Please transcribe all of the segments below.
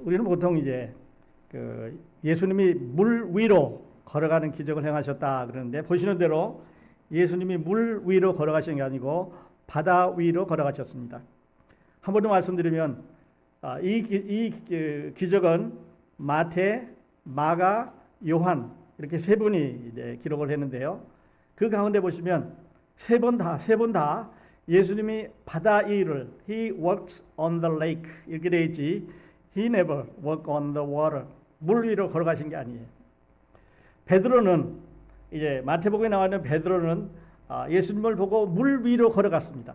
우리는 보통 이제 예수님이 물 위로 걸어가는 기적을 행하셨다 그러는데, 보시는 대로 예수님이 물 위로 걸어가신 게 아니고 바다 위로 걸어가셨습니다. 한 번 더 말씀드리면 이 기적은 마태, 마가, 요한 이렇게 세 분이 이제 기록을 했는데요. 그 가운데 보시면 세 번 다 예수님이 바다 위를 He walks on the lake 이렇게 되어 있지, He never walked on the water, 물 위로 걸어가신 게 아니에요. 베드로는 이제 마태복음에 나와 있는 베드로는 예수님을 보고 물 위로 걸어갔습니다.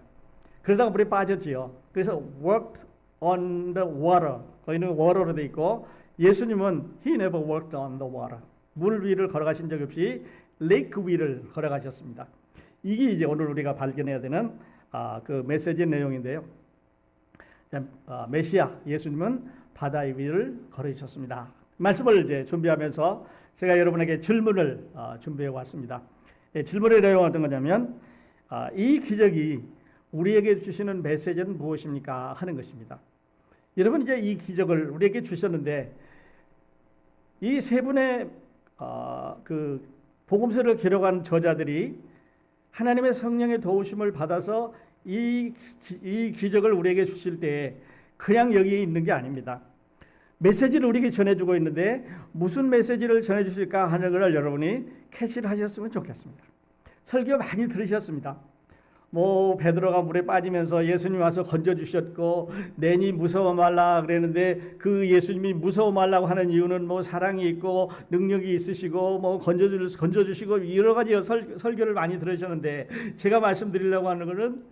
그러다가 물에 빠졌지요. 그래서 walked on the water, 거기는 water로 되어 있고, 예수님은 He never walked on the water, 물 위를 걸어가신 적 없이 레이크 위를 걸어가셨습니다. 이게 이제 오늘 우리가 발견해야 되는 그 메시지 내용인데요. 메시아 예수님은 바다 위를 걸으셨습니다. 말씀을 이제 준비하면서 제가 여러분에게 질문을 준비해 왔습니다. 질문의 내용은 어떤 거냐면 이 기적이 우리에게 주시는 메시지는 무엇입니까 하는 것입니다. 여러분, 이제 이 기적을 우리에게 주셨는데, 이 세 분의 그 복음서를 기록한 저자들이 하나님의 성령의 도우심을 받아서 이 기적을 우리에게 주실 때 그냥 여기에 있는 게 아닙니다. 메시지를 우리에게 전해주고 있는데 무슨 메시지를 전해주실까 하는 것을 여러분이 캐치를 하셨으면 좋겠습니다. 설교 많이 들으셨습니다. 베드로가 물에 빠지면서 예수님이 와서 건져주셨고, 내니 무서워 말라 그랬는데 그 예수님이 무서워 말라고 하는 이유는 사랑이 있고 능력이 있으시고 건져주시고 여러 가지 설교를 많이 들으셨는데, 제가 말씀드리려고 하는 것은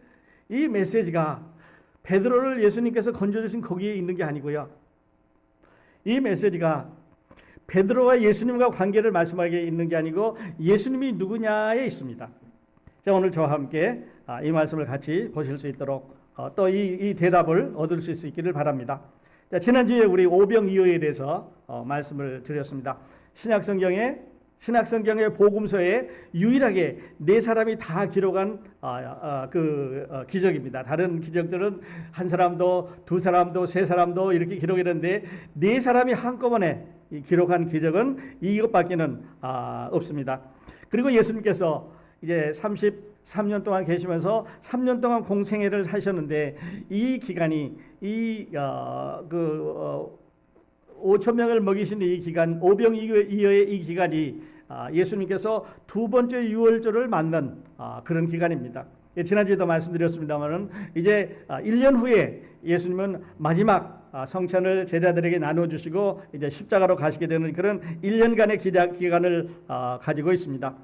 이 메시지가 베드로를 예수님께서 건져주신 거기에 있는 게 아니고요. 이 메시지가 베드로와 예수님과 관계를 말씀하기에 있는 게 아니고 예수님이 누구냐에 있습니다. 자, 오늘 저와 함께 이 말씀을 같이 보실 수 있도록 또 이 대답을 얻을 수 있기를 바랍니다. 자, 지난주에 우리 오병이어에 대해서 말씀을 드렸습니다. 신약성경의 복음서에 유일하게 네 사람이 다 기록한 기적입니다. 다른 기적들은 한 사람도, 두 사람도, 세 사람도 이렇게 기록했는데 네 사람이 한꺼번에 기록한 기적은 이것밖에는 없습니다. 그리고 예수님께서 이제 33년 동안 계시면서 3년 동안 공생애를 하셨는데, 이 기간이 5천 명을 먹이신 이 기간, 오병이어의 이 기간이 예수님께서 두 번째 유월절을 맞는 그런 기간입니다. 지난주에도 말씀드렸습니다만은 이제 1년 후에 예수님은 마지막 성찬을 제자들에게 나눠주시고 이제 십자가로 가시게 되는 그런 1년간의 기간을 가지고 있습니다.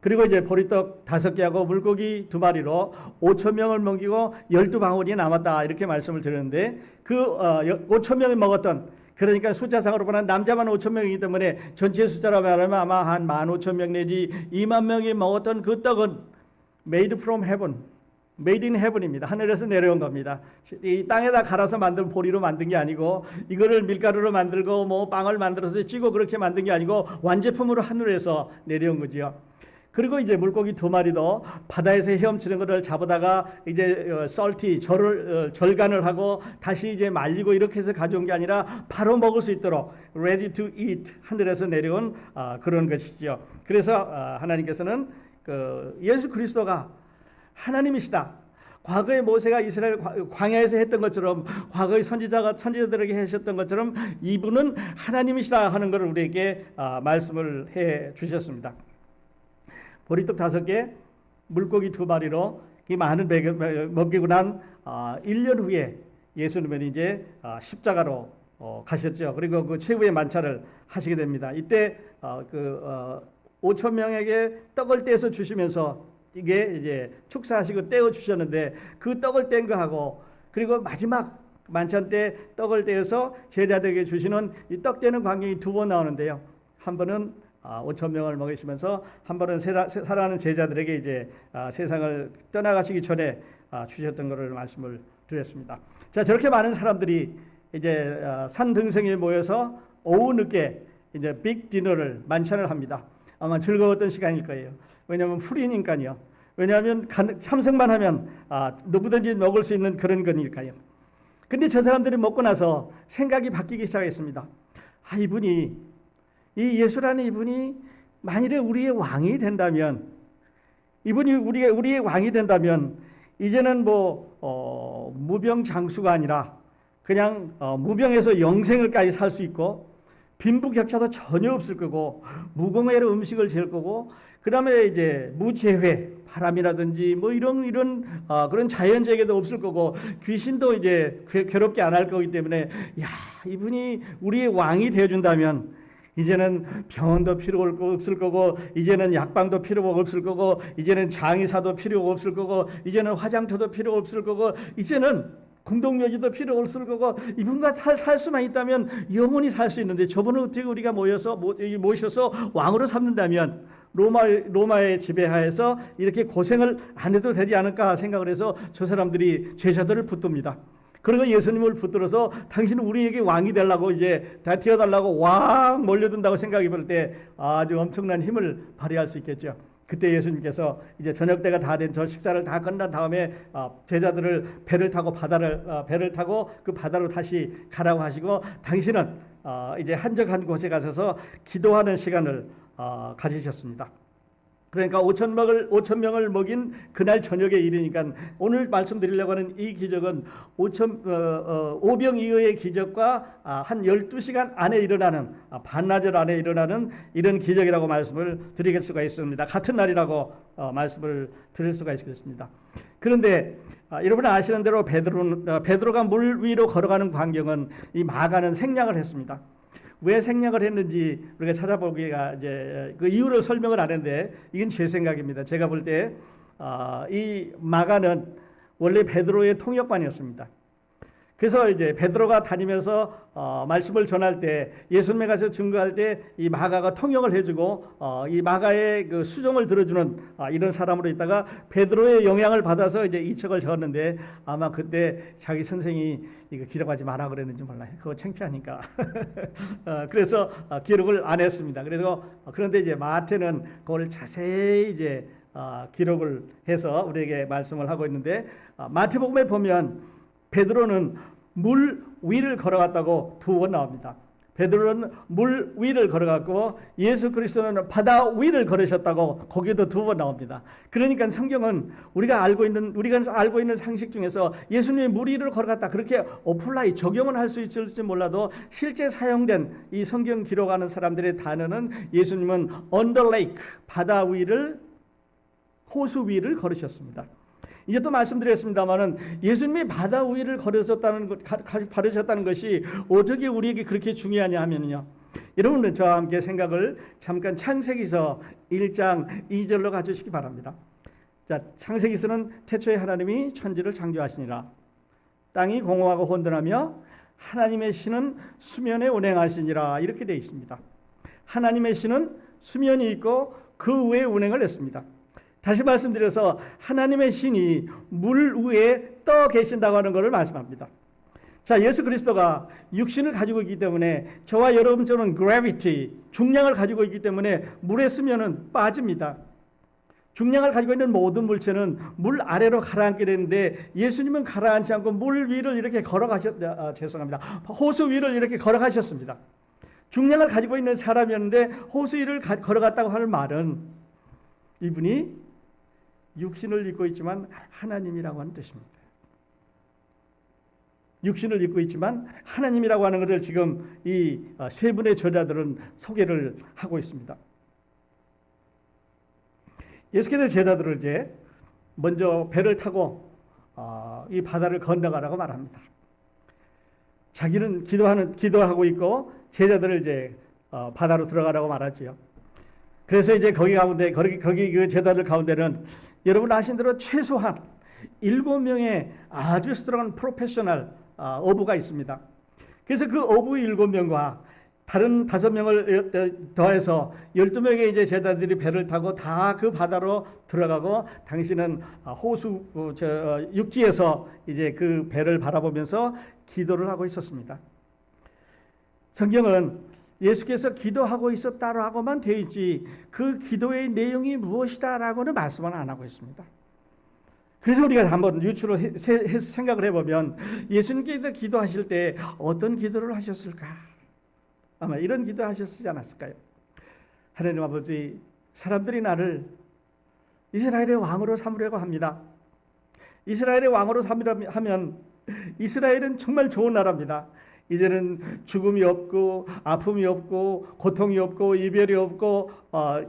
그리고 이제 보리떡 5개하고 물고기 2마리로 5천 명을 먹이고 12방울이 남았다 이렇게 말씀을 드렸는데, 그 5천 명이 먹었던, 그러니까 숫자상으로 보면 남자만 5천 명이기 때문에 전체 숫자로 말하면 아마 한 15,000명 내지 2만 명이 먹었던 그 떡은 made from heaven, made in heaven입니다. 하늘에서 내려온 겁니다. 이 땅에다 갈아서 만든 보리로 만든 게 아니고, 이거를 밀가루로 만들고 빵을 만들어서 찌고 그렇게 만든 게 아니고 완제품으로 하늘에서 내려온 거죠. 그리고 이제 물고기 2마리도 바다에서 헤엄치는 것을 잡아다가 이제 절간을 하고 다시 이제 말리고 이렇게 해서 가져온 게 아니라 바로 먹을 수 있도록 ready to eat, 하늘에서 내려온 그런 것이죠. 그래서 하나님께서는 예수 그리스도가 하나님이시다, 과거에 모세가 이스라엘 광야에서 했던 것처럼, 과거의 선지자들에게 하셨던 것처럼 이분은 하나님이시다 하는 것을 우리에게 말씀을 해 주셨습니다. 보리떡 5개, 물고기 2마리로 이 많은 먹이고 난 1년 후에 예수님은 이제 십자가로 가셨죠. 그리고 그 최후의 만찬을 하시게 됩니다. 이때 5천 명에게 떡을 떼서 주시면서 이게 이제 축사하시고 떼어 주셨는데, 그 떡을 뗀 거하고 그리고 마지막 만찬 때 떡을 떼어서 제자들에게 주시는 이 떡 떼는 광경이 2번 나오는데요. 한 번은 5천 명을 먹이시면서, 한 번은 사랑하는 제자들에게 이제 세상을 떠나가시기 전에 주셨던 것을 말씀을 드렸습니다. 자, 저렇게 많은 사람들이 이제 산 등성이에 모여서 오후 늦게 이제 빅 디너를, 만찬을 합니다. 아마 즐거웠던 시간일 거예요. 왜냐하면 풀이니까요. 왜냐하면 참석만 하면 누구든지 먹을 수 있는 그런 거니까요. 근데 저 사람들이 먹고 나서 생각이 바뀌기 시작했습니다. 이분이, 이 예수라는 이분이 만일에 우리의 왕이 된다면, 이분이 우리의 왕이 된다면, 이제는 무병장수가 아니라 그냥 무병에서 영생을까지 살 수 있고, 빈부격차도 전혀 없을 거고, 무공해로 음식을 지을 거고, 그 다음에 이제 무재회, 바람이라든지 이런 그런 자연재해도 없을 거고, 귀신도 이제 괴롭게 안 할 거기 때문에, 이분이 우리의 왕이 되어준다면, 이제는 병원도 필요 없을 거고, 이제는 약방도 필요가 없을 거고, 이제는 장의사도 필요가 없을 거고, 이제는 화장터도 필요 없을 거고, 이제는 공동묘지도 필요 없을 거고, 이분과 살 수만 있다면 영원히 살 수 있는데, 저분을 어떻게 우리가 모셔서 왕으로 삼는다면 로마의 지배하에서 이렇게 고생을 안 해도 되지 않을까 생각을 해서 저 사람들이 제자들을 붙듭니다. 그리고 예수님을 붙들어서 당신은 우리에게 왕이 되려고 이제 다 튀어달라고 왕 몰려든다고 생각해 볼 때 아주 엄청난 힘을 발휘할 수 있겠죠. 그때 예수님께서 이제 저녁 때가 다 된 저 식사를 다 끝난 다음에 제자들을 배를 타고 그 바다로 다시 가라고 하시고, 당신은 이제 한적한 곳에 가셔서 기도하는 시간을 가지셨습니다. 그러니까 5,000명을 먹인 그날 저녁에 일이니까, 오늘 말씀드리려고 하는 이 기적은 오병이어의 기적과 한 12시간 안에 일어나는, 반나절 안에 일어나는 이런 기적이라고 말씀을 드릴 수가 있습니다. 같은 날이라고 말씀을 드릴 수가 있겠습니다. 그런데 여러분 아시는 대로 베드로가 물 위로 걸어가는 광경은 이 마가는 생략을 했습니다. 왜 생략을 했는지 우리가 찾아보기가 이제 그 이유를 설명을 안 했는데, 이건 제 생각입니다. 제가 볼 때 이 마가는 원래 베드로의 통역관이었습니다. 그래서 이제 베드로가 다니면서 말씀을 전할 때, 예수님에 가서 증거할 때 이 마가가 통역을 해주고 이 마가의 그 수종을 들어주는 이런 사람으로 있다가, 베드로의 영향을 받아서 이제 이 책을 적었는데, 아마 그때 자기 선생이 이거 기록하지 마라 그랬는지 몰라요. 그거 창피하니까. 그래서 기록을 안 했습니다. 그런데 이제 마태는 그걸 자세히 이제 기록을 해서 우리에게 말씀을 하고 있는데, 마태복음에 보면 베드로는 물 위를 걸어갔다고 2번 나옵니다. 베드로는 물 위를 걸어갔고, 예수 그리스도는 바다 위를 걸으셨다고 거기도 2번 나옵니다. 그러니까 성경은 우리가 알고 있는 상식 중에서 예수님이 물 위를 걸어갔다, 그렇게 어플라이 적용을 할 수 있을지 몰라도, 실제 사용된 이 성경 기록하는 사람들의 단어는 예수님은 on the lake, 바다 위를, 호수 위를 걸으셨습니다. 이제 또 말씀드렸습니다만은, 예수님이 바다 위를 걸으셨다는 것이 어떻게 우리에게 그렇게 중요하냐 하면요, 여러분 저와 함께 생각을 잠깐 창세기서 1장 2절로 가주시기 바랍니다. 자, 창세기서는 태초에 하나님이 천지를 창조하시니라. 땅이 공허하고 혼돈하며 하나님의 신은 수면에 운행하시니라, 이렇게 되어 있습니다. 하나님의 신은 수면이 있고 그 위에 운행을 했습니다. 다시 말씀드려서 하나님의 신이 물 위에 떠 계신다고 하는 것을 말씀합니다. 자, 예수 그리스도가 육신을 가지고 있기 때문에, 저와 여러분처럼 gravity, 중량을 가지고 있기 때문에 물에 쓰면은 빠집니다. 중량을 가지고 있는 모든 물체는 물 아래로 가라앉게 되는데, 예수님은 가라앉지 않고 물 위를 이렇게 호수 위를 이렇게 걸어가셨습니다. 중량을 가지고 있는 사람이었는데 호수 위를 걸어갔다고 하는 말은, 이분이 육신을 입고 있지만 하나님이라고 하는 뜻입니다. 육신을 입고 있지만 하나님이라고 하는 것을 지금 이 세 분의 저자들은 소개를 하고 있습니다. 예수께서 제자들을 이제 먼저 배를 타고 이 바다를 건너가라고 말합니다. 자기는 기도하고 있고, 제자들을 이제 바다로 들어가라고 말하지요. 그래서 이제 거기 그 제자들 가운데는 여러분 아신 대로 최소한 7명의 아주 스트롱한 프로페셔널 어부가 있습니다. 그래서 그 어부 7명과 다른 5명을 더해서 12명의 이제 제자들이 배를 타고 다 그 바다로 들어가고, 당신은 육지에서 이제 그 배를 바라보면서 기도를 하고 있었습니다. 성경은 예수께서 기도하고 있었다라고만 되어 있지, 그 기도의 내용이 무엇이다라고는 말씀을 안 하고 있습니다. 그래서 우리가 한번 유추로 생각을 해보면 예수님께서 기도하실 때 어떤 기도를 하셨을까? 아마 이런 기도 하셨지 않았을까요? 하나님 아버지, 사람들이 나를 이스라엘의 왕으로 삼으려고 합니다. 이스라엘의 왕으로 삼으려 하면 이스라엘은 정말 좋은 나라입니다. 이제는 죽음이 없고 아픔이 없고 고통이 없고 이별이 없고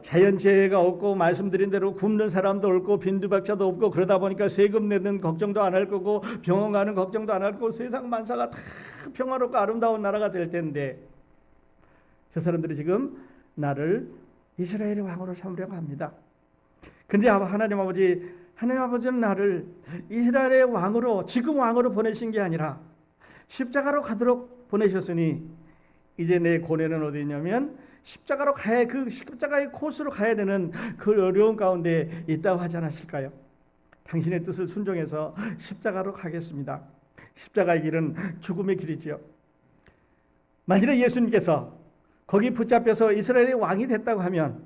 자연재해가 없고 말씀드린 대로 굶는 사람도 없고 빈부박자도 없고 그러다 보니까 세금 내는 걱정도 안 할 거고 병원 가는 걱정도 안 할 거고 세상 만사가 다 평화롭고 아름다운 나라가 될 텐데 저 사람들이 지금 나를 이스라엘의 왕으로 삼으려고 합니다. 근데 하나님 아버지는 나를 이스라엘의 왕으로 지금 왕으로 보내신 게 아니라 십자가로 가도록 보내셨으니 이제 내 고뇌는 어디 있냐면 십자가로 가야 그 십자가의 코스로 가야 되는 그 어려운 가운데 있다고 하지 않았을까요? 당신의 뜻을 순종해서 십자가로 가겠습니다. 십자가의 길은 죽음의 길이지요. 만일에 예수님께서 거기 붙잡혀서 이스라엘의 왕이 됐다고 하면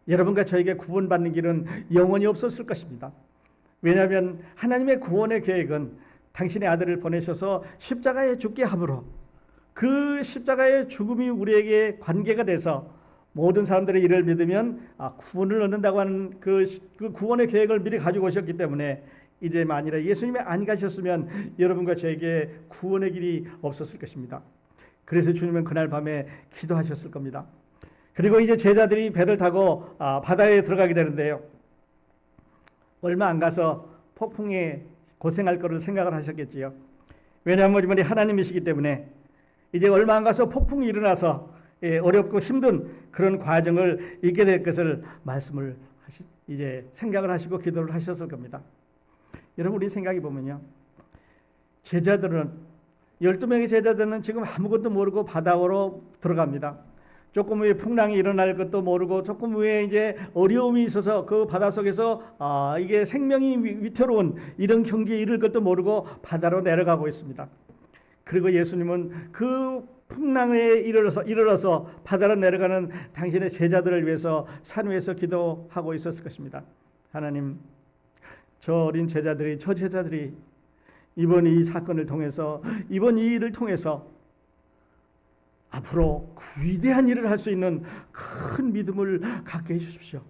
여러분과 저에게 구원받는 길은 영원히 없었을 것입니다. 왜냐하면 하나님의 구원의 계획은 당신의 아들을 보내셔서 십자가에 죽게 함으로 그 십자가의 죽음이 우리에게 관계가 돼서 모든 사람들의 이를 믿으면 구원을 얻는다고 하는 그 구원의 계획을 미리 가지고 오셨기 때문에 이제 만일에 예수님이 안 가셨으면 여러분과 저에게 구원의 길이 없었을 것입니다. 그래서 주님은 그날 밤에 기도하셨을 겁니다. 그리고 이제 제자들이 배를 타고 바다에 들어가게 되는데요. 얼마 안 가서 폭풍에 고생할 거를 생각을 하셨겠지요. 왜냐하면 이번에 하나님이시기 때문에 이제 얼마 안 가서 폭풍이 일어나서 어렵고 힘든 그런 과정을 잊게 될 것을 말씀을 이제 생각을 하시고 기도를 하셨을 겁니다. 여러분 우리 생각해 보면요. 제자들은 12명의 제자들은 지금 아무것도 모르고 바다로 들어갑니다. 조금 후에 풍랑이 일어날 것도 모르고 조금 후에 이제 어려움이 있어서 그 바닷속에서 이게 생명이 위태로운 이런 경기에 이를 것도 모르고 바다로 내려가고 있습니다. 그리고 예수님은 그 풍랑에 이르러서 바다로 내려가는 당신의 제자들을 위해서 산 위에서 기도하고 있었을 것입니다. 하나님, 저 어린 제자들이 이번 이 사건을 통해서 이번 이 일을 통해서 앞으로 위대한 일을 할 수 있는 큰 믿음을 갖게 해주십시오.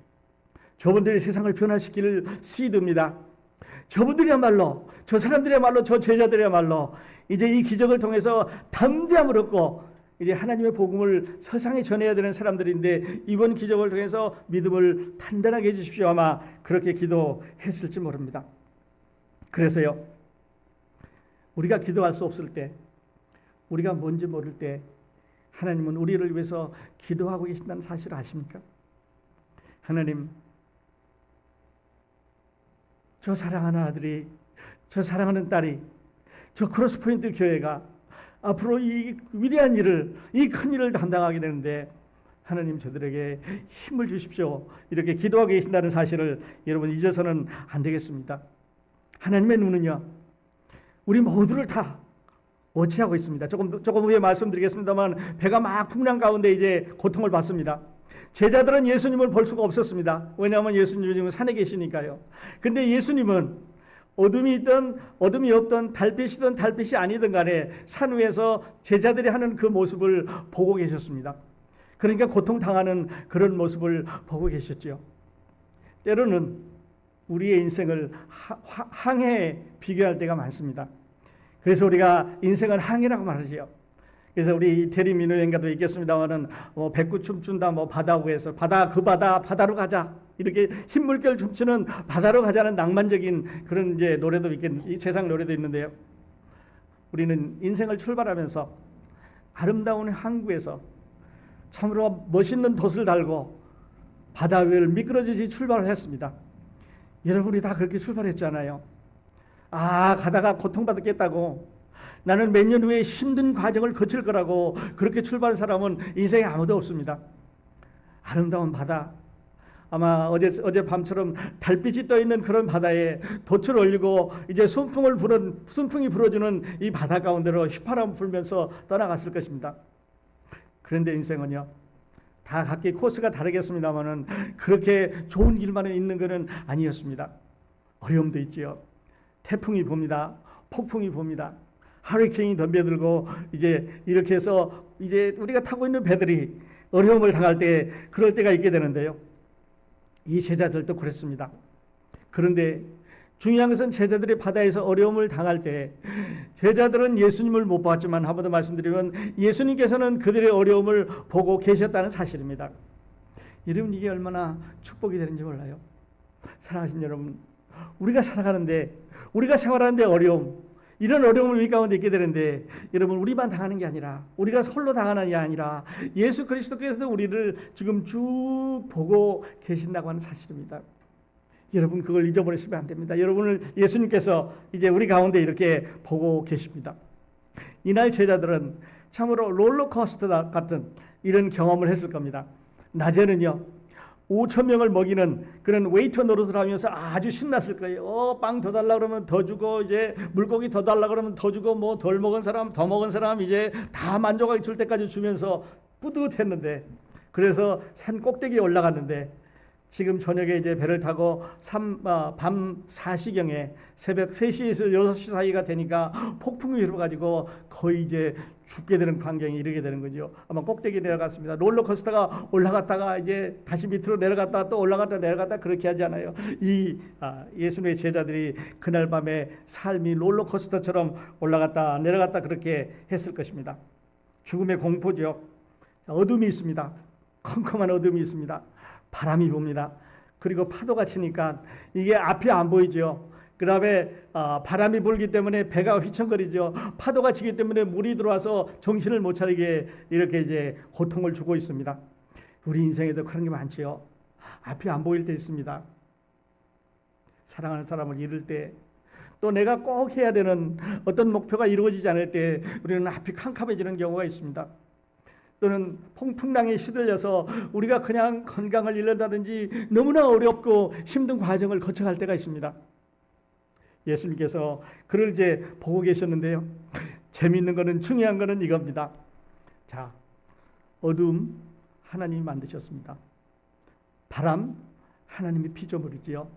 저분들이 세상을 변화시킬 시드입니다. 저분들이야말로 저 사람들이야말로 저 제자들이야말로 이제 이 기적을 통해서 담대함을 얻고 이제 하나님의 복음을 세상에 전해야 되는 사람들인데 이번 기적을 통해서 믿음을 단단하게 해주십시오. 아마 그렇게 기도했을지 모릅니다. 그래서요, 우리가 기도할 수 없을 때, 우리가 뭔지 모를 때 하나님은 우리를 위해서 기도하고 계신다는 사실을 아십니까? 하나님, 저 사랑하는 아들이, 저 사랑하는 딸이, 저 크로스포인트 교회가 앞으로 이 위대한 일을, 이 큰 일을 담당하게 되는데 하나님 저들에게 힘을 주십시오. 이렇게 기도하고 계신다는 사실을 여러분 잊어서는 안 되겠습니다. 하나님의 눈은요, 우리 모두를 다 워치하고 있습니다. 조금 후에 말씀드리겠습니다만 배가 막 풍랑 가운데 이제 고통을 받습니다. 제자들은 예수님을 볼 수가 없었습니다. 왜냐하면 예수님은 지금 산에 계시니까요. 근데 예수님은 어둠이 있든 어둠이 없든 달빛이든 달빛이 아니든 간에 산 위에서 제자들이 하는 그 모습을 보고 계셨습니다. 그러니까 고통당하는 그런 모습을 보고 계셨죠. 때로는 우리의 인생을 항해에 비교할 때가 많습니다. 그래서 우리가 인생을 항해라고 말하지요. 그래서 우리 이태리 민요행가도 있겠습니다만은 배꼽 춤춘다 바다 위에서 바다로 가자 이렇게 흰물결 춤추는 바다로 가자는 낭만적인 그런 이제 노래도 이 세상 노래도 있는데요. 우리는 인생을 출발하면서 아름다운 항구에서 참으로 멋있는 돛을 달고 바다 위를 미끄러지듯이 출발을 했습니다. 여러분이 다 그렇게 출발했잖아요. 가다가 고통받겠다고, 나는 몇 년 후에 힘든 과정을 거칠 거라고 그렇게 출발한 사람은 인생에 아무도 없습니다. 아름다운 바다, 아마 어젯밤처럼 달빛이 떠있는 그런 바다에 돛을 올리고 이제 순풍이 불어주는 이 바다 가운데로 휘파람 불면서 떠나갔을 것입니다. 그런데 인생은요, 다 각기 코스가 다르겠습니다만은 그렇게 좋은 길만에 있는 것은 아니었습니다. 어려움도 있지요. 태풍이 붑니다. 폭풍이 붑니다. 하리케인이 덤벼들고 이제 이렇게 해서 이제 우리가 타고 있는 배들이 어려움을 당할 때 그럴 때가 있게 되는데요. 이 제자들도 그랬습니다. 그런데 중요한 것은 제자들이 바다에서 어려움을 당할 때 제자들은 예수님을 못 봤지만 한 번 더 말씀드리면 예수님께서는 그들의 어려움을 보고 계셨다는 사실입니다. 여러분, 이게 얼마나 축복이 되는지 몰라요. 사랑하신 여러분, 우리가 살아가는데, 우리가 생활하는데 어려움, 이런 어려움을 우리 가운데 있게 되는데, 여러분, 우리만 당하는 게 아니라, 우리가 홀로 당하는 게 아니라 예수 그리스도께서 우리를 지금 쭉 보고 계신다고 하는 사실입니다. 여러분, 그걸 잊어버리시면 안 됩니다. 여러분을 예수님께서 이제 우리 가운데 이렇게 보고 계십니다. 이날 제자들은 참으로 롤러코스터 같은 이런 경험을 했을 겁니다. 낮에는요, 5,000명을 먹이는 그런 웨이터 노릇을 하면서 아주 신났을 거예요. 빵 더 달라 그러면 더 주고, 이제 물고기 더 달라 그러면 더 주고, 뭐 덜 먹은 사람, 더 먹은 사람 이제 다 만족하게 줄 때까지 주면서 뿌듯했는데, 그래서 산 꼭대기에 올라갔는데, 지금 저녁에 이제 배를 타고 밤 4시경에 새벽 3시에서 6시 사이가 되니까 폭풍이 일어가지고 거의 이제 죽게 되는 광경이 이르게 되는 거죠. 아마 꼭대기 내려갔습니다. 롤러코스터가 올라갔다가 이제 다시 밑으로 내려갔다 또 올라갔다 내려갔다 그렇게 하지 않아요. 예수님의 제자들이 그날 밤에 삶이 롤러코스터처럼 올라갔다 내려갔다 그렇게 했을 것입니다. 죽음의 공포죠. 어둠이 있습니다. 컴컴한 어둠이 있습니다. 바람이 붑니다. 그리고 파도가 치니까 이게 앞이 안 보이죠. 그 다음에 바람이 불기 때문에 배가 휘청거리죠. 파도가 치기 때문에 물이 들어와서 정신을 못 차리게 이렇게 이제 고통을 주고 있습니다. 우리 인생에도 그런 게 많지요. 앞이 안 보일 때 있습니다. 사랑하는 사람을 잃을 때, 또 내가 꼭 해야 되는 어떤 목표가 이루어지지 않을 때 우리는 앞이 캄캄해지는 경우가 있습니다. 또는 풍랑에 시들려서 우리가 그냥 건강을 잃는다든지 너무나 어렵고 힘든 과정을 거쳐갈 때가 있습니다. 예수님께서 그를 이제 보고 계셨는데요. 재미있는 거는, 중요한 거는 이겁니다. 자, 어둠 하나님이 만드셨습니다. 바람 하나님이 피조물이지요.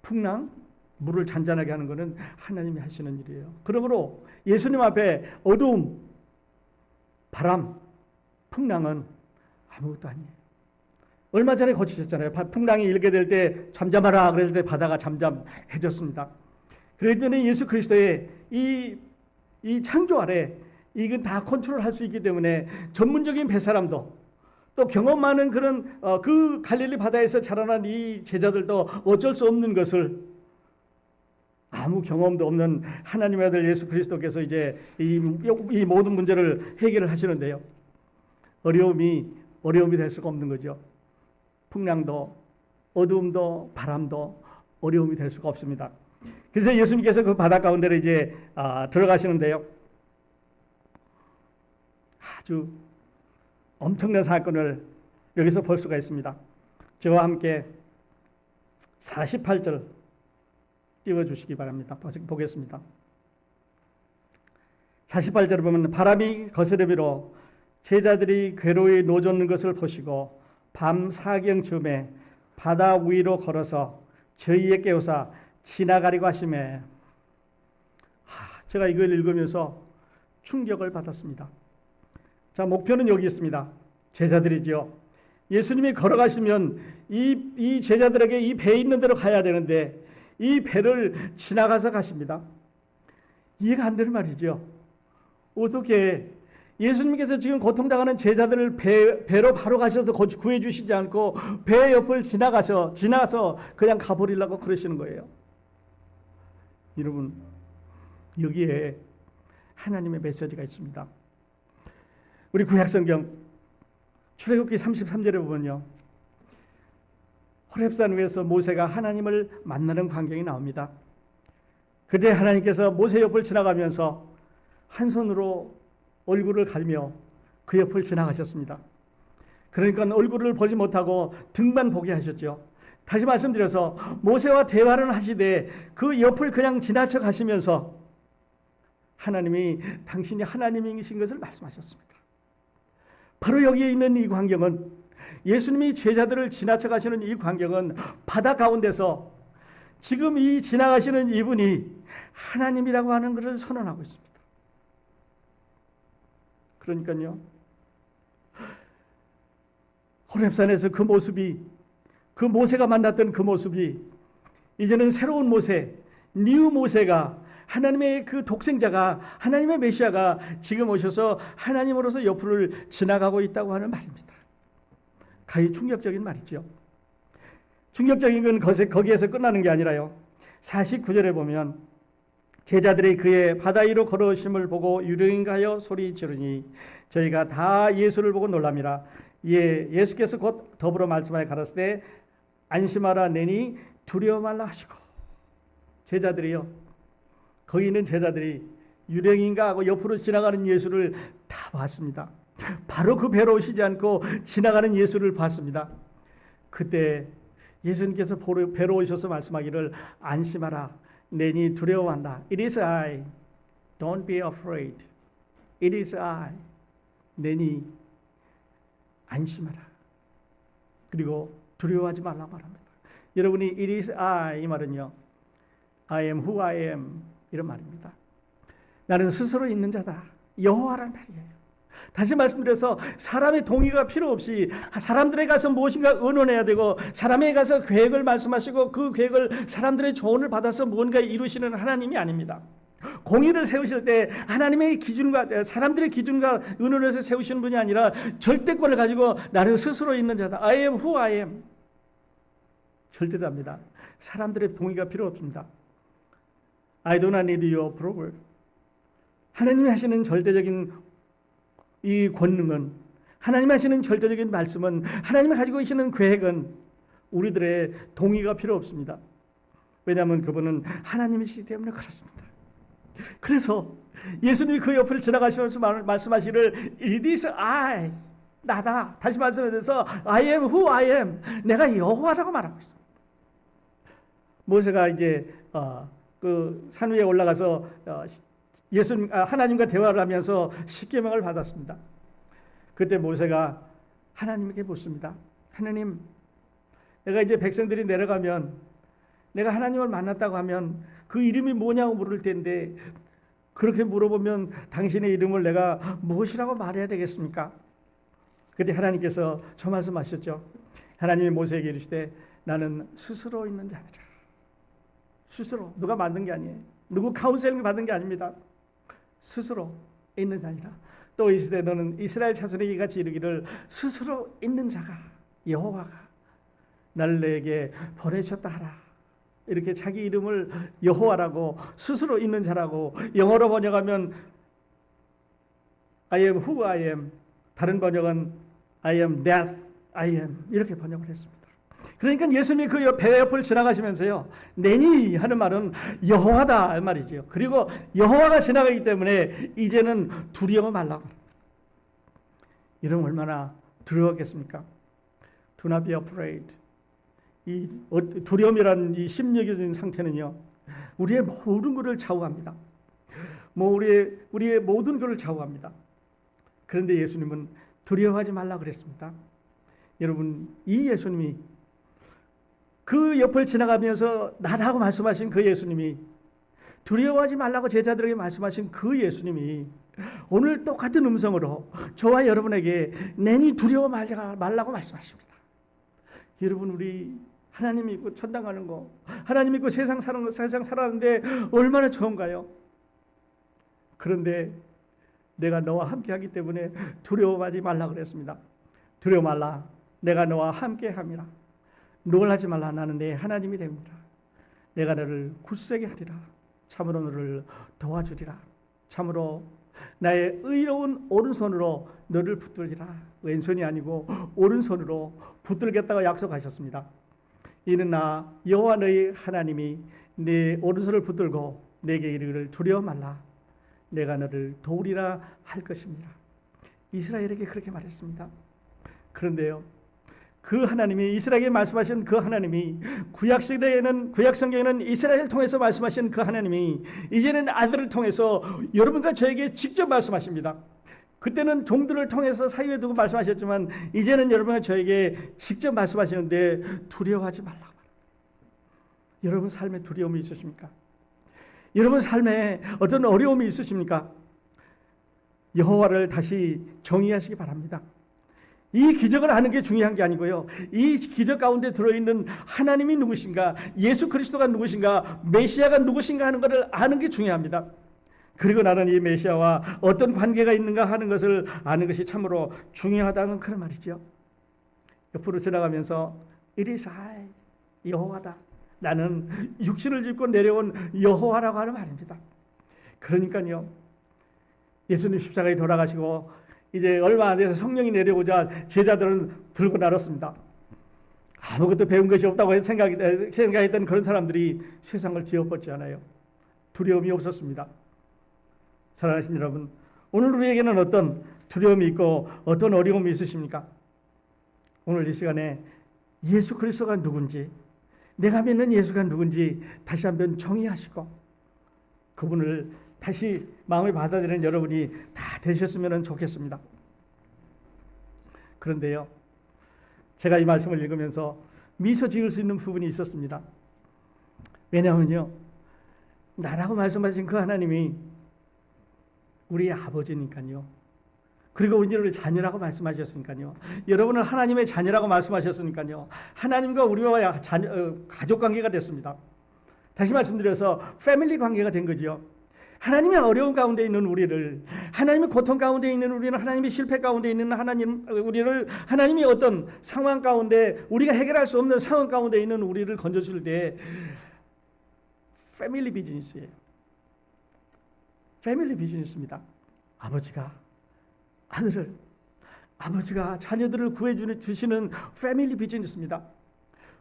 풍랑, 물을 잔잔하게 하는 것은 하나님이 하시는 일이에요. 그러므로 예수님 앞에 어두움, 바람, 풍랑은 아무것도 아니에요. 얼마 전에 고치셨잖아요. 풍랑이 일게 될 때 잠잠하라 그랬을 때 바다가 잠잠해졌습니다. 그랬더니 예수 그리스도의 이 창조 아래 이건 다 컨트롤할 수 있기 때문에 전문적인 뱃사람도, 또 경험 많은 그런 그 갈릴리 바다에서 자라난 이 제자들도 어쩔 수 없는 것을 아무 경험도 없는 하나님의 아들 예수 그리스도께서 이제 이 모든 문제를 해결을 하시는데요. 어려움이 될 수가 없는 거죠. 풍랑도 어두움도 바람도 어려움이 될 수가 없습니다. 그래서 예수님께서 그 바다 가운데로 이제 들어가시는데요. 아주 엄청난 사건을 여기서 볼 수가 있습니다. 저와 함께 48절 띄워주시기 바랍니다. 보겠습니다. 48절을 보면 바람이 거스르미로 제자들이 궤로에 노젓는 것을 보시고 밤 사경쯤에 바다 위로 걸어서 저희에 깨우사 지나가려고 하시매. 제가 이걸 읽으면서 충격을 받았습니다. 자, 목표는 여기 있습니다. 제자들이죠. 예수님이 걸어가시면 이 제자들에게 이 배 있는 데로 가야 되는데 이 배를 지나가서 가십니다. 이해가 안 되는 말이죠. 어떻게 예수님께서 지금 고통당하는 제자들을 배로 바로 가셔서 구해 주시지 않고 배 옆을 지나서 그냥 가버리려고 그러시는 거예요. 여러분, 여기에 하나님의 메시지가 있습니다. 우리 구약성경 출애굽기 33절에 보면요, 호렙산 위에서 모세가 하나님을 만나는 광경이 나옵니다. 그때 하나님께서 모세 옆을 지나가면서 한 손으로 얼굴을 가리며 그 옆을 지나가셨습니다. 그러니까 얼굴을 보지 못하고 등만 보게 하셨죠. 다시 말씀드려서 모세와 대화를 하시되 그 옆을 그냥 지나쳐 가시면서 하나님이 당신이 하나님이신 것을 말씀하셨습니다. 바로 여기에 있는 이 광경은, 예수님이 제자들을 지나쳐 가시는 이 광경은 바다 가운데서 지금 이 지나가시는 이분이 하나님이라고 하는 것을 선언하고 있습니다. 그러니까요, 호렙산에서 그 모습이, 그 모세가 만났던 그 모습이 이제는 새로운 모세, 뉴 모세가, 하나님의 그 독생자가, 하나님의 메시아가 지금 오셔서 하나님으로서 옆을 지나가고 있다고 하는 말입니다. 가히 충격적인 말이죠. 충격적인 건 거기에서 끝나는 게 아니라요, 49절에 보면 제자들이 그의 바다 위로 걸어오심을 보고 유령인가 하여 소리 지르니 저희가 다 예수를 보고 놀랍니다. 예수께서 곧 더불어 말씀하여 가라사대 안심하라 내니 두려워 말라 하시고, 제자들이요, 거기 있는 제자들이 유령인가 하고 옆으로 지나가는 예수를 다 봤습니다. 바로 그 배로 오시지 않고 지나가는 예수를 봤습니다. 그때 예수님께서 배로 오셔서 말씀하기를 안심하라 내니 두려워한다. It is I. Don't be afraid. It is I. 내니 안심하라. 그리고 두려워하지 말라 말합니다. 여러분이 It is I 이 말은요, I am who I am 이런 말입니다. 나는 스스로 있는 자다, 여호와란 말이에요. 다시 말씀드려서 사람의 동의가 필요 없이 사람들에 가서 무엇인가 의논해야 되고, 사람에게 가서 계획을 말씀하시고 그 계획을 사람들의 조언을 받아서 무언가 이루시는 하나님이 아닙니다. 공의를 세우실 때 하나님의 기준과 사람들의 기준과 의논해서 세우시는 분이 아니라 절대권을 가지고 나는 스스로 있는 자다, I am who I am, 절대자입니다. 사람들의 동의가 필요 없습니다. I do not need your approval. 하나님이 하시는 절대적인 이 권능은, 하나님이 하시는 절대적인 말씀은, 하나님이 가지고 계시는 계획은 우리들의 동의가 필요 없습니다. 왜냐하면 그분은 하나님이시기 때문에 그렇습니다. 그래서 예수님이 그 옆을 지나가시면서 말씀하시기를 It is I, 나다. 다시 말씀해서 I am who I am, 내가 여호와라고 말하고 있습니다. 모세가 이제 그 산 위에 올라가서 하나님과 대화를 하면서 십계명을 받았습니다. 그때 모세가 하나님에게 묻습니다. 하나님, 내가 이제 백성들이 내려가면, 내가 하나님을 만났다고 하면 그 이름이 뭐냐고 물을 텐데, 그렇게 물어보면 당신의 이름을 내가 무엇이라고 말해야 되겠습니까? 그때 하나님께서 저 말씀하셨죠. 하나님이 모세에게 이르시되 나는 스스로 있는 자니라. 스스로, 누가 만든 게 아니에요. 누구 카운셀링 받은 게 아닙니다. 스스로 있는 자니라. 또 이시되 너는 이스라엘 자손에게 같이 이르기를 스스로 있는 자가 여호와가 나를 내게 보내셨다 하라. 이렇게 자기 이름을 여호와라고, 스스로 있는 자라고, 영어로 번역하면 I am who I am, 다른 번역은 I am that I am 이렇게 번역을 했습니다. 그러니까 예수님이 그 배 옆을 지나가시면서요, 내니 하는 말은 여호와다 이 말이죠. 그리고 여호와가 지나가기 때문에 이제는 두려워 말라고. 이러면 얼마나 두려웠겠습니까? Do not be afraid. 이 두려움이라는 이 심리적인 상태는요, 우리의 모든 것을 좌우합니다. 우리의 모든 것을 좌우합니다. 그런데 예수님은 두려워하지 말라 그랬습니다. 여러분, 이 예수님이, 그 옆을 지나가면서 나라고 말씀하신 그 예수님이, 두려워하지 말라고 제자들에게 말씀하신 그 예수님이 오늘 똑같은 음성으로 저와 여러분에게 내니 두려워 말라고 말씀하십니다. 여러분, 우리 하나님 믿고 천당 가는 거, 하나님 믿고 세상 살아가는데 얼마나 좋은가요? 그런데 내가 너와 함께 하기 때문에 두려워하지 말라 그랬습니다. 두려워 말라, 내가 너와 함께 함이라. 놀라지 말라, 나는 내 하나님이 됩니다. 내가 너를 굳세게 하리라. 참으로 너를 도와주리라. 참으로 나의 의로운 오른손으로 너를 붙들리라. 왼손이 아니고 오른손으로 붙들겠다고 약속하셨습니다. 이는 나 여호와 너희 하나님이 네 오른손을 붙들고 내게 이르기를 두려워 말라. 내가 너를 도우리라 할 것입니다. 이스라엘에게 그렇게 말했습니다. 그런데요, 그 하나님이, 이스라엘에게 말씀하신 그 하나님이, 구약 성경에는 이스라엘을 통해서 말씀하신 그 하나님이 이제는 아들을 통해서 여러분과 저에게 직접 말씀하십니다. 그때는 종들을 통해서 사이에 두고 말씀하셨지만 이제는 여러분과 저에게 직접 말씀하시는데 두려워하지 말라고. 여러분 삶에 두려움이 있으십니까? 여러분 삶에 어떤 어려움이 있으십니까? 여호와를 다시 정의하시기 바랍니다. 이 기적을 아는 게 중요한 게 아니고요. 이 기적 가운데 들어있는 하나님이 누구신가, 예수 그리스도가 누구신가, 메시아가 누구신가 하는 것을 아는 게 중요합니다. 그리고 나는 이 메시아와 어떤 관계가 있는가 하는 것을 아는 것이 참으로 중요하다는 그런 말이죠. 옆으로 지나가면서 It is I, 여호와다. 나는 육신을 짚고 내려온 여호와라고 하는 말입니다. 그러니까요, 예수님 십자가에 돌아가시고 이제 얼마 안 돼서 성령이 내려오자 제자들은 들고 나눴습니다. 아무것도 배운 것이 없다고 생각했던 그런 사람들이 세상을 뒤엎었잖아요. 두려움이 없었습니다. 사랑하신 여러분, 오늘 우리에게는 어떤 두려움이 있고 어떤 어려움이 있으십니까? 오늘 이 시간에 예수 그리스도가 누군지, 내가 믿는 예수가 누군지 다시 한번 정의하시고 그분을 다시 마음에 받아들이는 여러분이 다 되셨으면 좋겠습니다. 그런데요, 제가 이 말씀을 읽으면서 미소 지을 수 있는 부분이 있었습니다. 왜냐하면요, 나라고 말씀하신 그 하나님이 우리의 아버지니까요. 그리고 우리를 자녀라고 말씀하셨으니까요. 여러분은 하나님의 자녀라고 말씀하셨으니까요. 하나님과 우리와 가족 관계가 됐습니다. 다시 말씀드려서 패밀리 관계가 된 거죠. 하나님의 어려움 가운데 있는 우리를, 하나님의 고통 가운데 있는 우리는, 하나님의 실패 가운데 있는 우리를, 하나님이 어떤 상황 가운데, 우리가 해결할 수 없는 상황 가운데 있는 우리를 건져줄 때 패밀리 비즈니스예요. 패밀리 비즈니스입니다. 아버지가 아들을, 아버지가 자녀들을 구해주시는 패밀리 비즈니스입니다.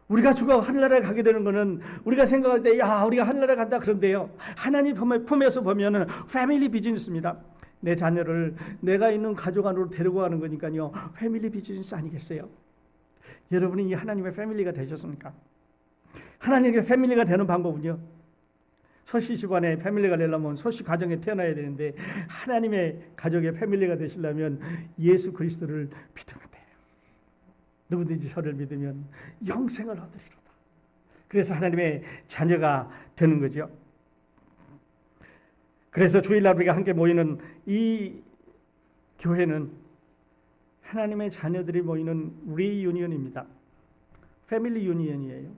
우리가 죽어 하늘나라에 가게 되는 것은 우리가 생각할 때 우리가 하늘나라에 간다 그런데요, 하나님 품에서 보면 패밀리 비즈니스입니다. 내 자녀를 내가 있는 가족 안으로 데리고 가는 거니까요, 패밀리 비즈니스 아니겠어요? 여러분이 이 하나님의 패밀리가 되셨습니까? 하나님의 패밀리가 되는 방법은요, 서씨 집안에 패밀리가 되려면 서씨 가정에 태어나야 되는데, 하나님의 가족의 패밀리가 되시려면 예수 그리스도를 믿으면 돼요. 누구든지 저를 믿으면 영생을 얻으리로다. 그래서 하나님의 자녀가 되는 거죠. 그래서 주일날 우리가 함께 모이는 이 교회는 하나님의 자녀들이 모이는 리유니언입니다. 패밀리 유니언이에요.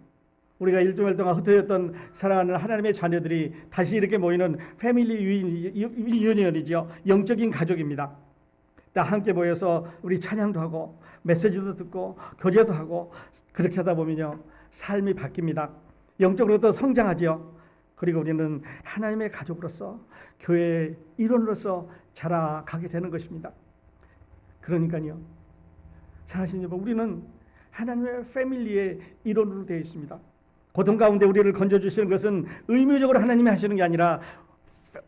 우리가 일주일 동안 흩어졌던 사랑하는 하나님의 자녀들이 다시 이렇게 모이는 패밀리 유니언이죠. 영적인 가족입니다. 다 함께 모여서 우리 찬양도 하고 메시지도 듣고 교제도 하고, 그렇게 하다 보면요, 삶이 바뀝니다. 영적으로도 성장하죠. 그리고 우리는 하나님의 가족으로서, 교회의 일원으로서 자라가게 되는 것입니다. 그러니까요, 사랑하신 여러분, 우리는 하나님의 패밀리의 일원으로 되어 있습니다. 고통 가운데 우리를 건져주시는 것은 의무적으로 하나님이 하시는 게 아니라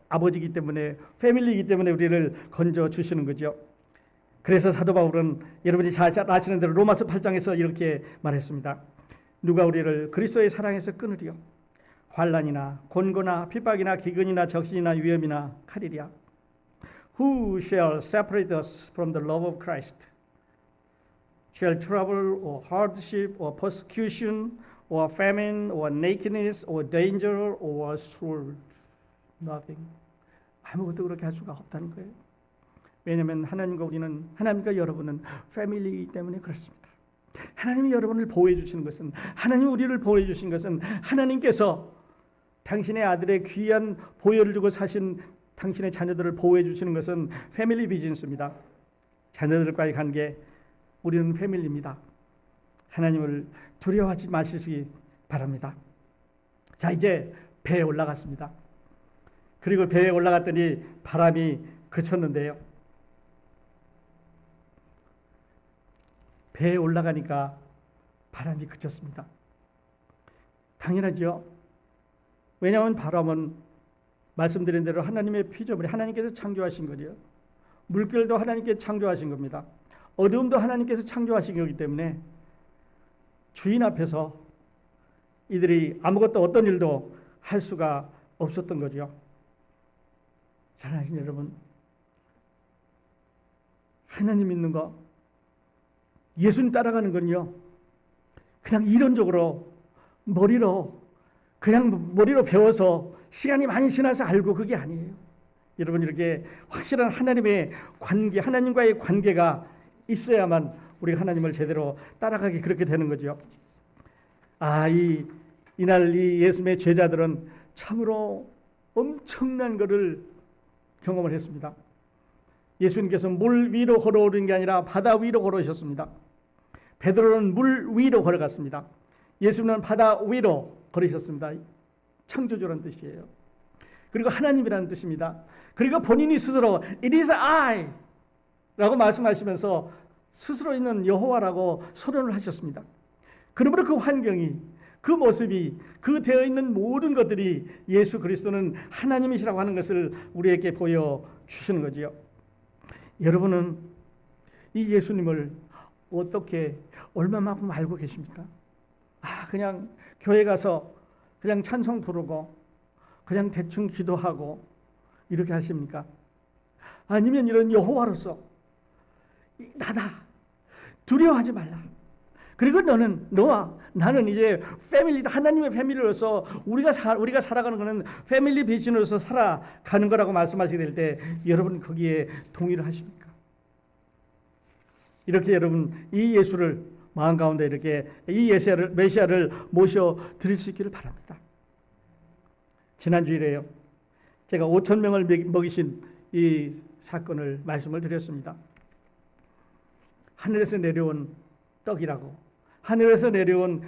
아버지이기 때문에, 패밀리이기 때문에 우리를 건져주시는 거죠. 그래서 사도 바울은 여러분이 잘 아시는 대로 로마서 8장에서 이렇게 말했습니다. 누가 우리를 그리스도의 사랑에서 끊으리요? 환난이나 곤고나 핍박이나 기근이나 적신이나 위험이나 칼이랴. Who shall separate us from the love of Christ? Shall trouble or hardship or persecution or famine or nakedness or danger or sword? Nothing. 아무것도 그렇게 할 수가 없다는 거예요. 왜냐하면 하나님과 여러분은 패밀리이기 때문에 그렇습니다. 하나님이 여러분을 보호해 주시는 것은, 하나님이 우리를 보호해 주신 것은, 하나님께서 당신의 아들의 귀한 보혈을 주고 사신 당신의 자녀들을 보호해 주시는 것은 패밀리 비즈니스입니다. 자녀들과의 관계, 우리는 패밀리입니다. 하나님을 두려워하지 마시기 바랍니다. 자, 이제 배에 올라갔습니다. 그리고 배에 올라갔더니 바람이 그쳤는데요, 배에 올라가니까 바람이 그쳤습니다. 당연하죠. 왜냐하면 바람은 말씀드린 대로 하나님의 피조물이, 하나님께서 창조하신 거죠. 물결도 하나님께서 창조하신 겁니다. 어둠도 하나님께서 창조하신 거기 때문에 주인 앞에서 이들이 아무것도, 어떤 일도 할 수가 없었던 거죠. 사랑하는 여러분, 하나님 믿는 거, 예수님 따라가는 건요, 그냥 이론적으로 머리로 그냥 머리로 배워서 시간이 많이 지나서 알고 그게 아니에요. 여러분, 이렇게 확실한 하나님의 관계, 하나님과의 관계가 있어야만 우리가 하나님을 제대로 따라가기 그렇게 되는 거죠. 이날 이 예수님의 제자들은 참으로 엄청난 것을 경험을 했습니다. 예수님께서 물 위로 걸어오는 게 아니라 바다 위로 걸어오셨습니다. 베드로는 물 위로 걸어갔습니다. 예수님은 바다 위로 걸으셨습니다. 창조주라는 뜻이에요. 그리고 하나님이라는 뜻입니다. 그리고 본인이 스스로 It is I 라고 말씀하시면서 스스로 있는 여호와라고 선언을 하셨습니다. 그러므로 그 환경이, 그 모습이, 그 되어 있는 모든 것들이 예수 그리스도는 하나님이시라고 하는 것을 우리에게 보여주시는 거지요. 여러분은 이 예수님을 어떻게, 얼마만큼 알고 계십니까? 그냥 교회 가서 그냥 찬송 부르고 그냥 대충 기도하고 이렇게 하십니까? 아니면 이런 여호와로서 나다, 두려워하지 말라. 그리고 너와 나는 이제 패밀리다, 하나님의 패밀리로서 우리가 살아가는 것은 패밀리 비전으로서 살아가는 거라고 말씀하시게 될 때 여러분 거기에 동의를 하십니까? 이렇게 여러분 이 예수를 마음 가운데 이렇게 이 메시아를 모셔 드릴 수 있기를 바랍니다. 지난주일에요, 제가 5,000명을 먹이신 이 사건을 말씀을 드렸습니다. 하늘에서 내려온 떡이라고, 하늘에서 내려온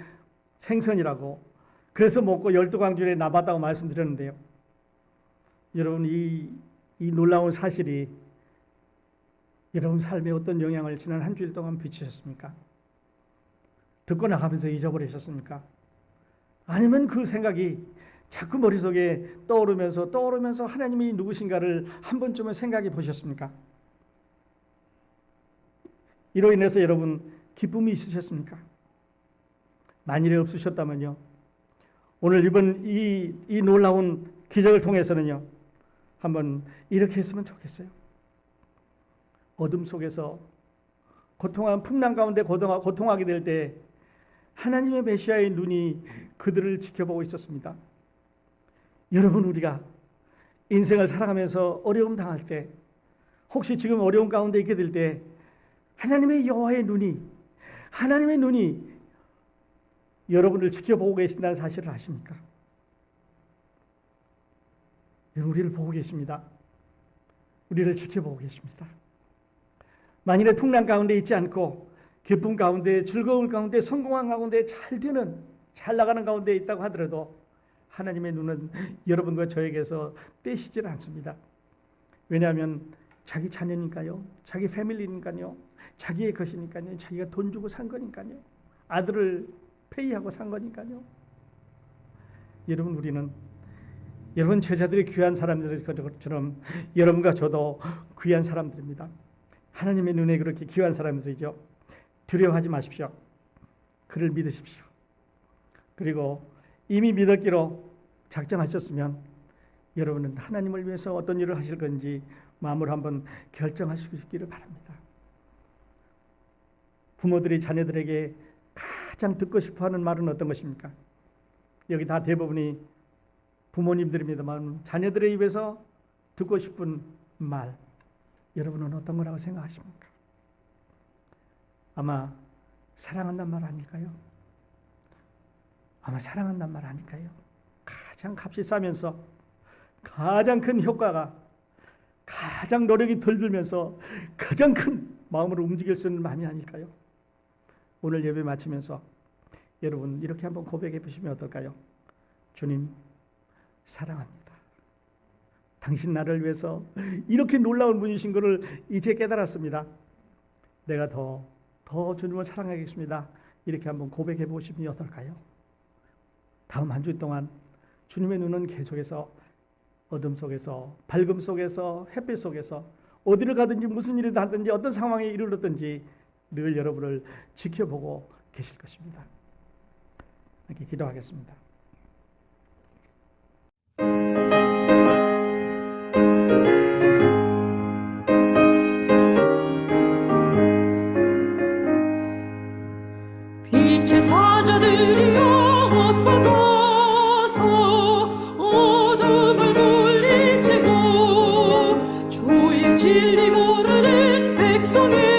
생선이라고, 그래서 먹고 12광주에 나봤다고 말씀드렸는데요. 여러분, 이 놀라운 사실이 여러분 삶에 어떤 영향을 지난 한 주일 동안 비치셨습니까? 듣고 나가면서 잊어버리셨습니까? 아니면 그 생각이 자꾸 머릿속에 떠오르면서 하나님이 누구신가를 한 번쯤은 생각해 보셨습니까? 이로 인해서 여러분 기쁨이 있으셨습니까? 만일에 없으셨다면요, 오늘 이번 이 놀라운 기적을 통해서는요, 한번 이렇게 했으면 좋겠어요. 어둠 속에서 고통한 풍랑 가운데 고통하게 될 때 하나님의 메시아의 눈이 그들을 지켜보고 있었습니다. 여러분, 우리가 인생을 살아가면서 어려움 당할 때, 혹시 지금 어려움 가운데 있게 될 때 하나님의 여호와의 눈이, 하나님의 눈이 여러분을 지켜보고 계신다는 사실을 아십니까? 우리를 보고 계십니다. 우리를 지켜보고 계십니다. 만일에 풍랑 가운데 있지 않고 기쁨 가운데, 즐거움 가운데, 성공한 가운데, 잘 나가는 가운데 있다고 하더라도 하나님의 눈은 여러분과 저에게서 떼시질 않습니다. 왜냐하면 자기 자녀니까요, 자기 패밀리니까요, 자기의 것이니까요, 자기가 돈 주고 산 거니까요, 아들을 페이하고 산 거니까요. 여러분, 우리는 여러분 제자들이 귀한 사람들처럼 여러분과 저도 귀한 사람들입니다. 하나님의 눈에 그렇게 귀한 사람들이죠. 두려워하지 마십시오. 그를 믿으십시오. 그리고 이미 믿었기로 작정하셨으면 여러분은 하나님을 위해서 어떤 일을 하실 건지 마음을 한번 결정하시고 싶기를 바랍니다. 부모들이 자녀들에게 가장 듣고 싶어하는 말은 어떤 것입니까? 여기 다 대부분이 부모님들입니다만 자녀들의 입에서 듣고 싶은 말, 여러분은 어떤 거라고 생각하십니까? 아마 사랑한단 말 아닐까요? 아마 사랑한단 말 아닐까요? 가장 값이 싸면서 가장 큰 효과가, 가장 노력이 덜 들면서 가장 큰 마음으로 움직일 수 있는 마음이 아닐까요? 오늘 예배 마치면서 여러분 이렇게 한번 고백해 보시면 어떨까요? 주님, 사랑합니다. 당신 나를 위해서 이렇게 놀라운 분이신 것을 이제 깨달았습니다. 내가 더 주님을 사랑하겠습니다. 이렇게 한번 고백해 보시면 어떨까요? 다음 한 주 동안 주님의 눈은 계속해서 어둠 속에서, 밝음 속에서, 햇빛 속에서 어디를 가든지 무슨 일을 하든지 어떤 상황에 이르렀든지 늘 여러분을 지켜보고 계실 것입니다. 이렇게 기도하겠습니다. 빛의 사자들이여 어서 어둠을 물리치고 주의 진리 모르는 백성의